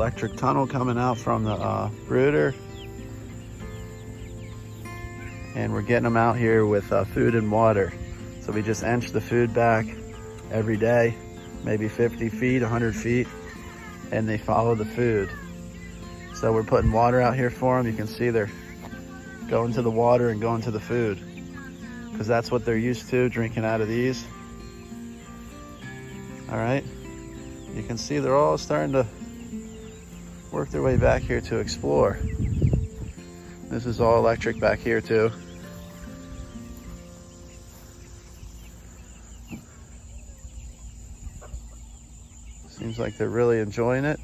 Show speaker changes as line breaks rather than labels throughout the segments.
electric tunnel coming out from the brooder. And we're getting them out here with food and water. So we just inch the food back every day, maybe 50 feet, 100 feet, and they follow the food. So we're putting water out here for them. You can see they're going to the water and going to the food, because that's what they're used to, drinking out of these. All right, you can see they're all starting to work their way back here to explore. This is all electric back here too. Seems like they're really enjoying it.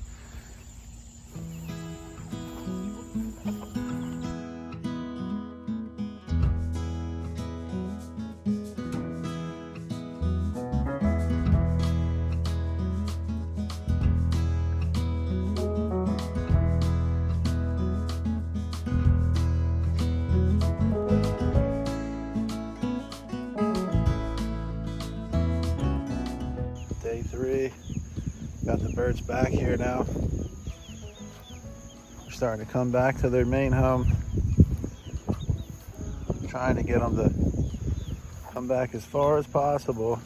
Day 3, got the birds back here now. They're starting to come back to their main home. I'm trying to get them to come back as far as possible.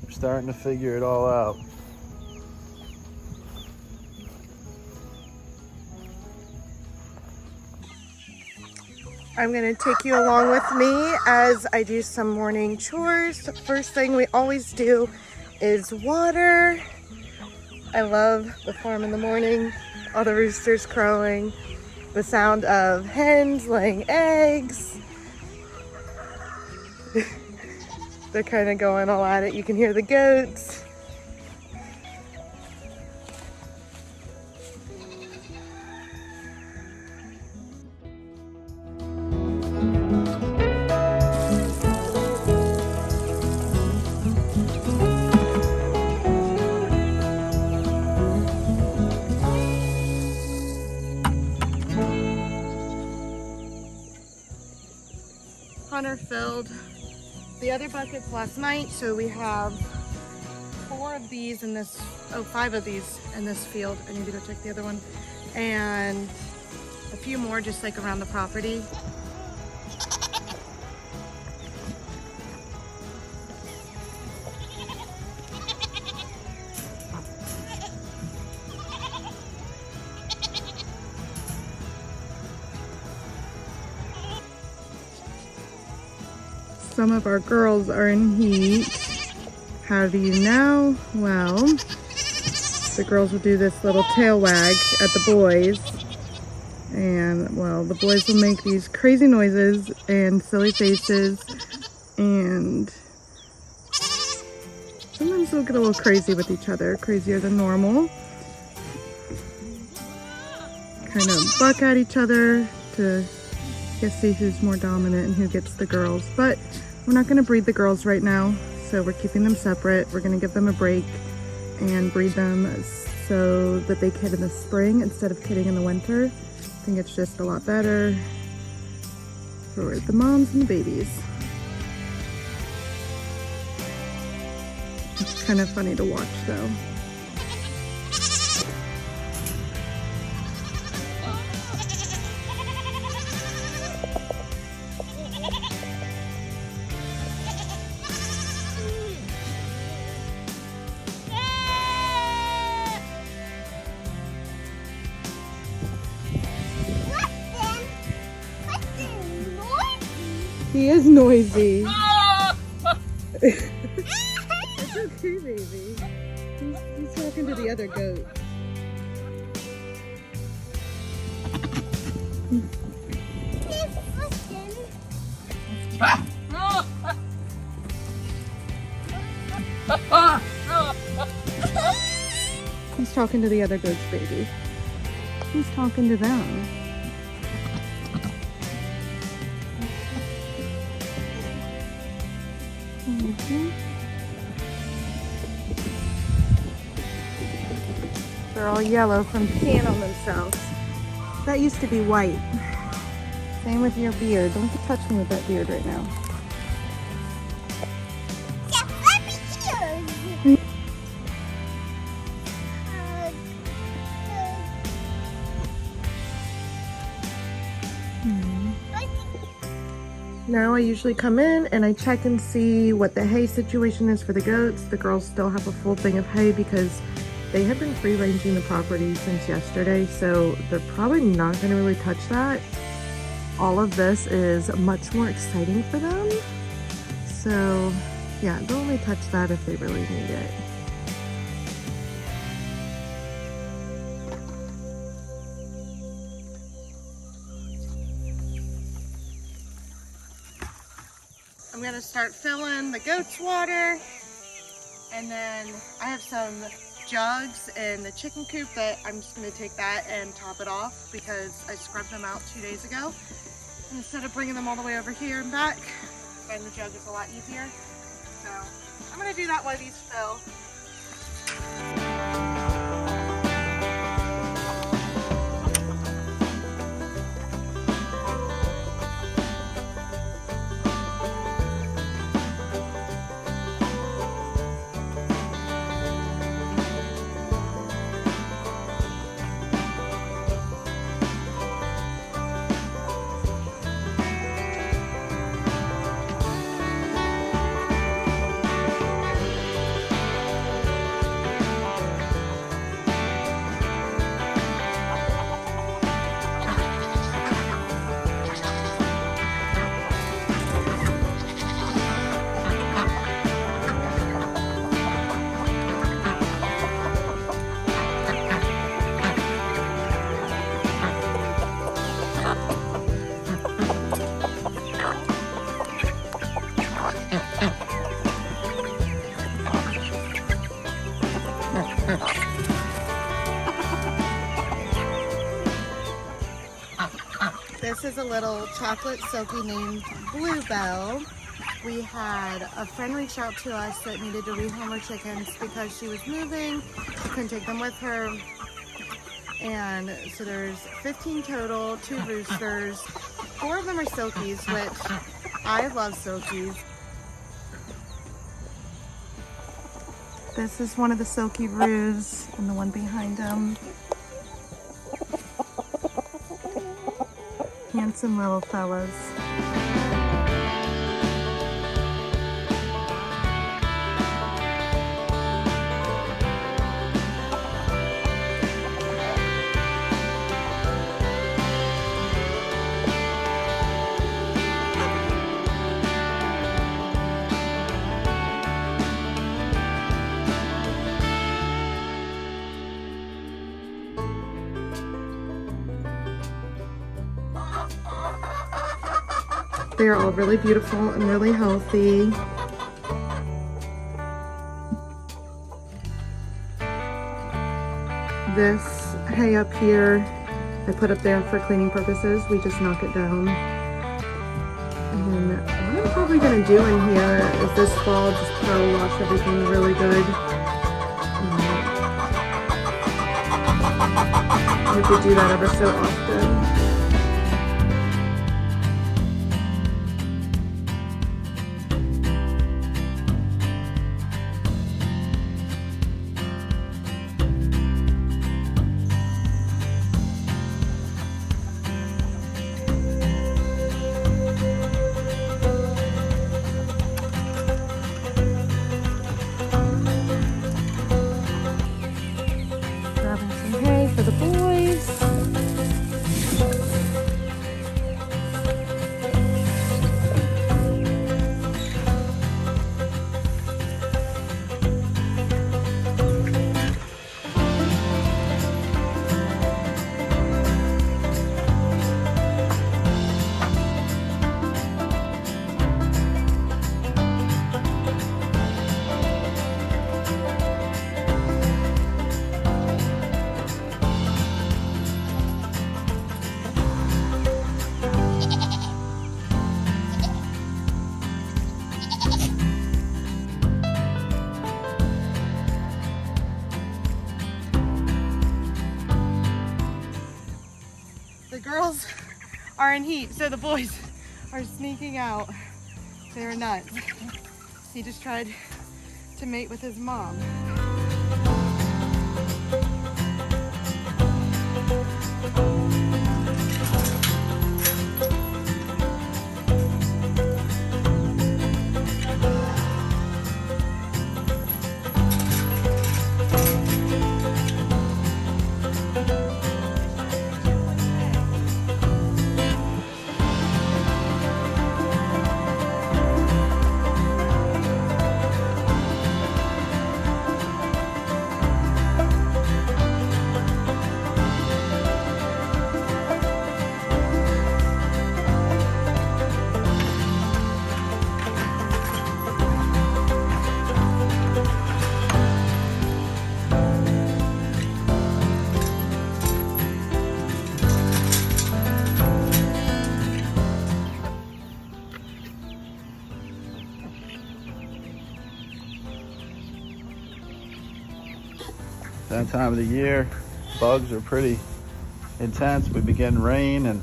We're starting to figure it all out.
I'm going to take you along with me as I do some morning chores. The first thing we always do is water. I love the farm in the morning, all the roosters crowing, the sound of hens laying eggs. They're kind of going all at it. You can hear the goats. Hunter filled the other buckets last night, so we have 5 of these in this field. I need to go check the other one, and a few more just like around the property. Some of our girls are in heat. How do you know? Well, the girls will do this little tail wag at the boys. And, well, the boys will make these crazy noises and silly faces. And sometimes they'll get a little crazy with each other, crazier than normal. Kind of buck at each other to see who's more dominant and who gets the girls. But we're not going to breed the girls right now, so we're keeping them separate. We're going to give them a break and breed them so that they kid in the spring instead of kidding in the winter. I think it's just a lot better for the moms and the babies. It's kind of funny to watch though. He is noisy. It's okay, baby. He's talking to the other goat. He's talking to the other goats, baby. He's talking to them. They're all yellow from peeing on themselves. That used to be white. Same with your beard. Don't touch me with that beard right now. Now I usually come in and I check and see what the hay situation is for the goats. The girls still have a full thing of hay because they have been free ranging the property since yesterday, so they're probably not going to really touch that. All of this is much more exciting for them. So yeah, they'll only touch that if they really need it. I'm gonna start filling the goats' water, and then I have some jugs in the chicken coop that I'm just gonna take that and top it off because I scrubbed them out 2 days ago. And instead of bringing them all the way over here and back, finding the jug is a lot easier. So I'm gonna do that while these fill. This is a little chocolate silky named Bluebell. We had a friend reach out to us that needed to rehome her chickens because she was moving. She couldn't take them with her. And so there's 15 total, 2 roosters. 4 of them are silkies, which I love silkies. This is one of the silky roos and the one behind him. Handsome little fellas. They are all really beautiful and really healthy. This hay up here, I put up there for cleaning purposes. We just knock it down. And what I'm probably gonna do in here is this fall just power wash everything really good. We could do that ever so often. For the boys. The girls are in heat, so the boys are sneaking out. They're nuts. He just tried to mate with his mom.
That time of the year, bugs are pretty intense. We begin rain and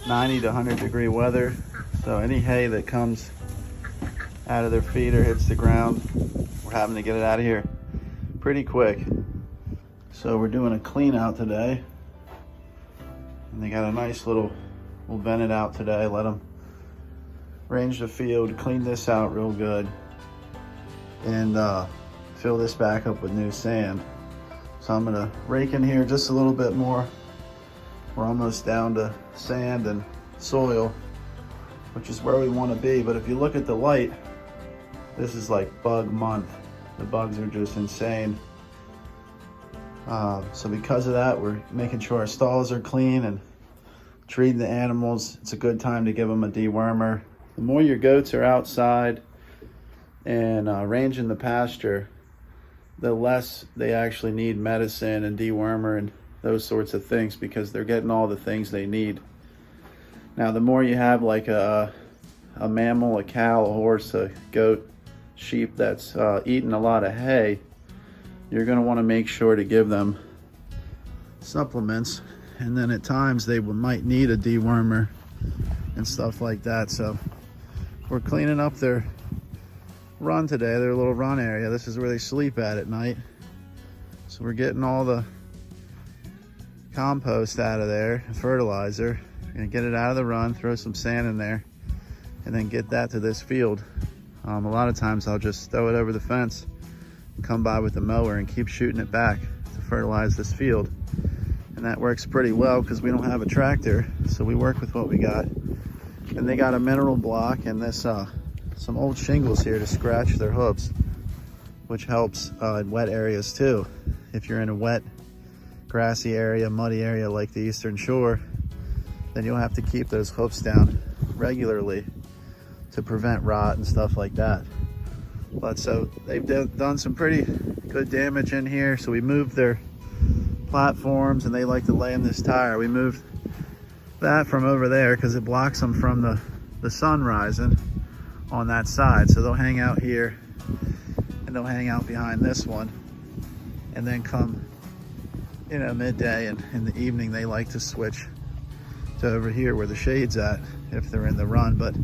90 to 100 degree weather. So any hay that comes out of their feet or hits the ground, we're having to get it out of here pretty quick. So we're doing a clean out today. And they got a nice little, we'll vent it out today, let them range the field, clean this out real good, and fill this back up with new sand. So I'm gonna rake in here just a little bit more. We're almost down to sand and soil, which is where we want to be. But if you look at the light, this is like bug month. The bugs are just insane. So because of that, we're making sure our stalls are clean and treating the animals. It's a good time to give them a dewormer. The more your goats are outside and ranging the pasture, the less they actually need medicine and dewormer and those sorts of things, because they're getting all the things they need. Now, the more you have like a mammal, a cow, a horse, a goat, sheep that's eating a lot of hay, you're going to want to make sure to give them supplements. And then at times they might need a dewormer and stuff like that. So we're cleaning up their run today, their little run area. This is where they sleep at night. So we're getting all the compost out of there, fertilizer. We're gonna get it out of the run, throw some sand in there, and then get that to this field. A lot of times I'll just throw it over the fence, come by with the mower and keep shooting it back to fertilize this field. And that works pretty well because we don't have a tractor, so we work with what we got. And they got a mineral block and this some old shingles here to scratch their hooves, which helps in wet areas too. If you're in a wet, grassy area, muddy area like the Eastern Shore, then you'll have to keep those hoofs down regularly to prevent rot and stuff like that. But so they've done some pretty good damage in here. So we moved their platforms, and they like to lay in this tire. We moved that from over there because it blocks them from the sun rising on that side. So they'll hang out here, and they'll hang out behind this one, and then come, you know, midday and in the evening they like to switch to over here where the shade's at if they're in the run. But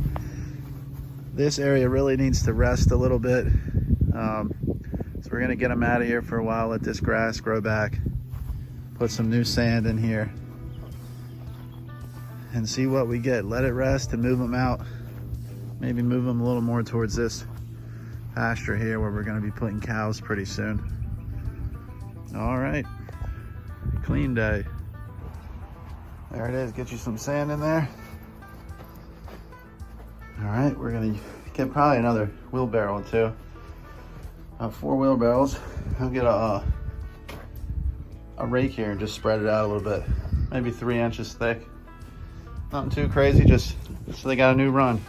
this area really needs to rest a little bit. So we're gonna get them out of here for a while, let this grass grow back, put some new sand in here, and see what we get. Let it rest and move them out. Maybe move them a little more towards this pasture here where we're gonna be putting cows pretty soon. All right, clean day. There it is, get you some sand in there. All right, we're gonna get probably another wheelbarrow or two. 4 wheelbarrows. I'll get a rake here and just spread it out a little bit. Maybe 3 inches thick. Nothing too crazy, just so they got a new run.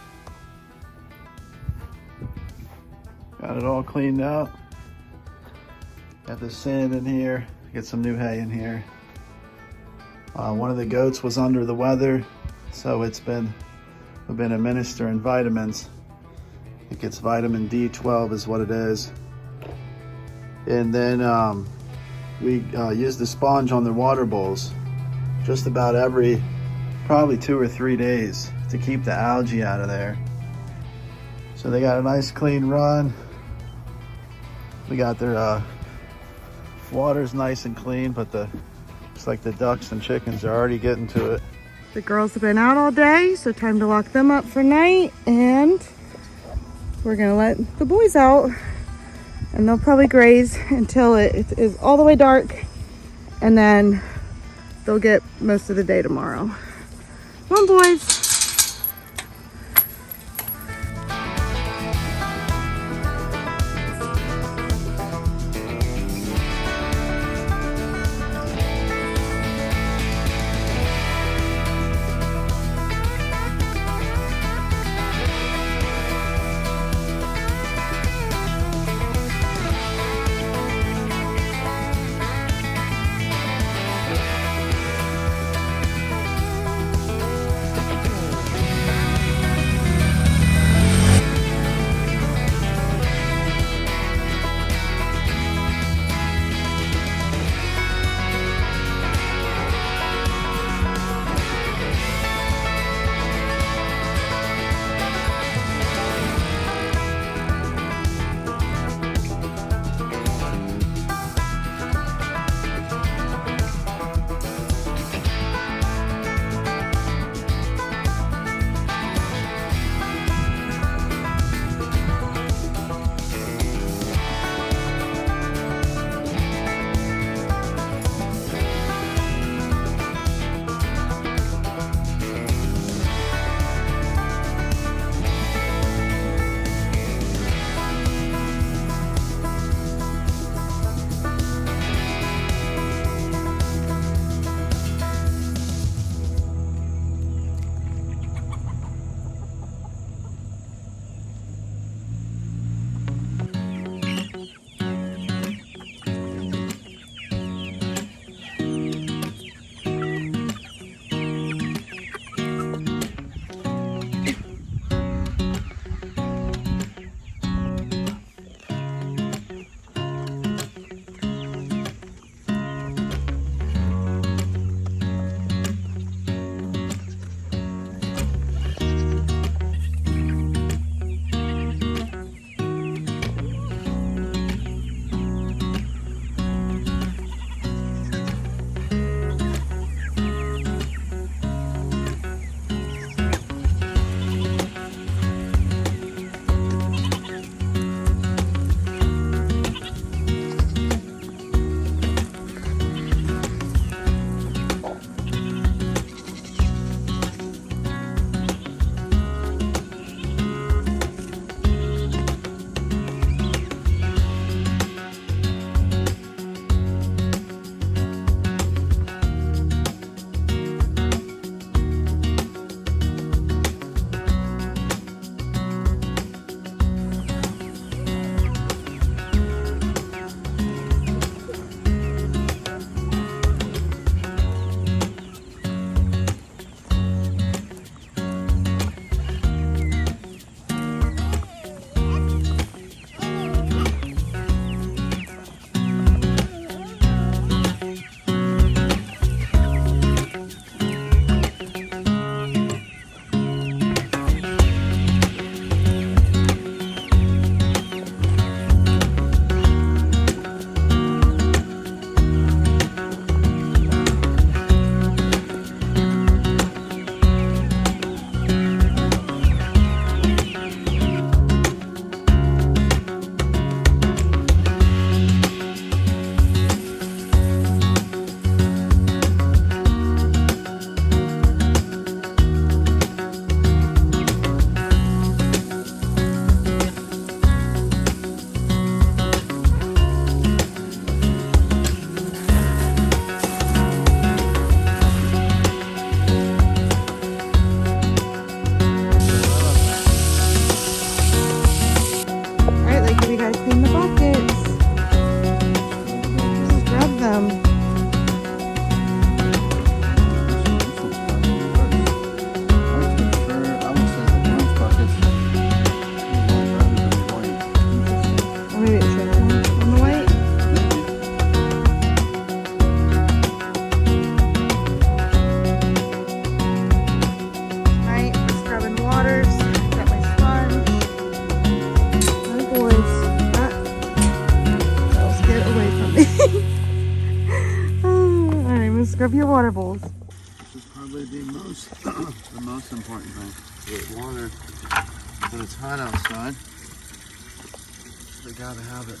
Got it all cleaned out. Got the sand in here. Get some new hay in here. One of the goats was under the weather, so we've been administering vitamins. It gets vitamin D12 is what it is. And then we use the sponge on the water bowls just about every probably 2 or 3 days to keep the algae out of there. So they got a nice clean run. We got their water's nice and clean, but looks like the ducks and chickens are already getting to it.
The girls have been out all day, so time to lock them up for night, and we're gonna let the boys out, and they'll probably graze until it is all the way dark, and then they'll get most of the day tomorrow. Come on, boys. of your water bowls.
This is probably the most important thing. Get water when it's hot outside. They gotta have it.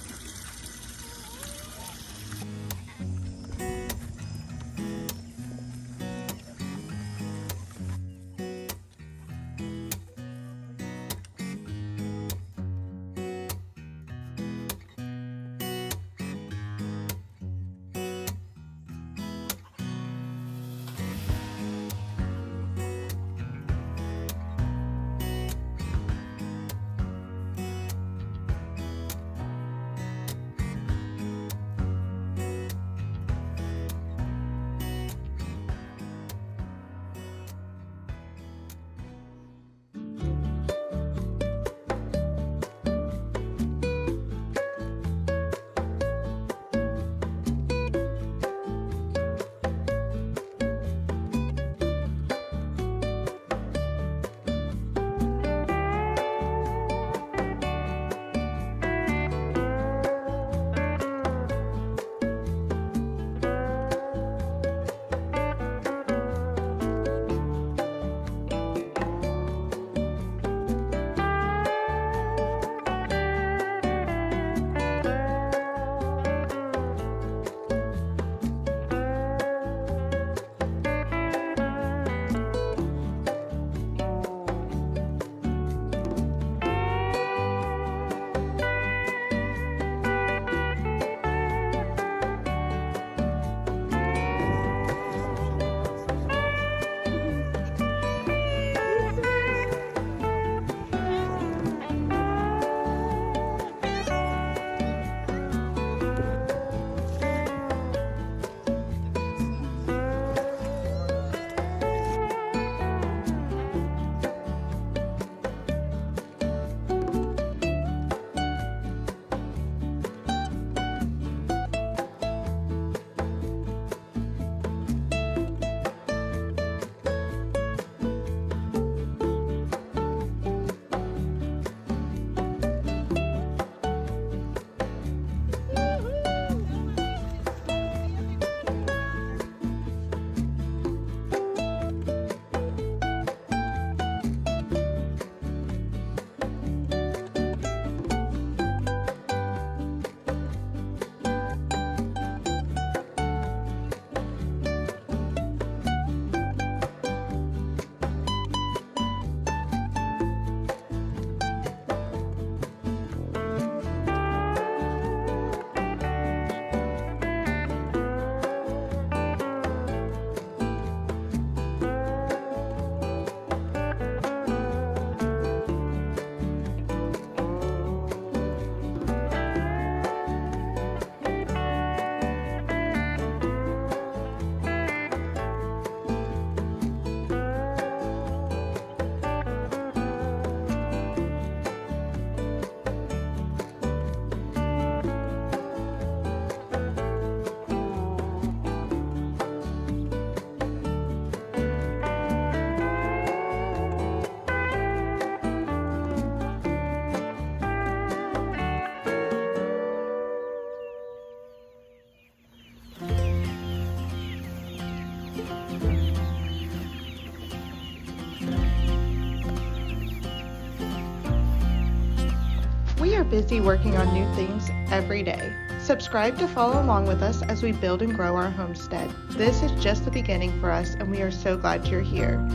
We are busy working on new things every day. Subscribe to follow along with us as we build and grow our homestead. This is just the beginning for us, and we are so glad you're here.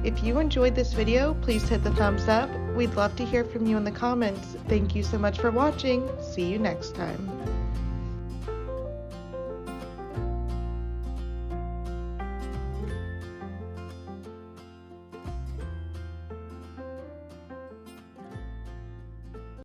If you enjoyed this video, please hit the thumbs up. We'd love to hear from you in the comments. Thank you so much for watching. See you next time.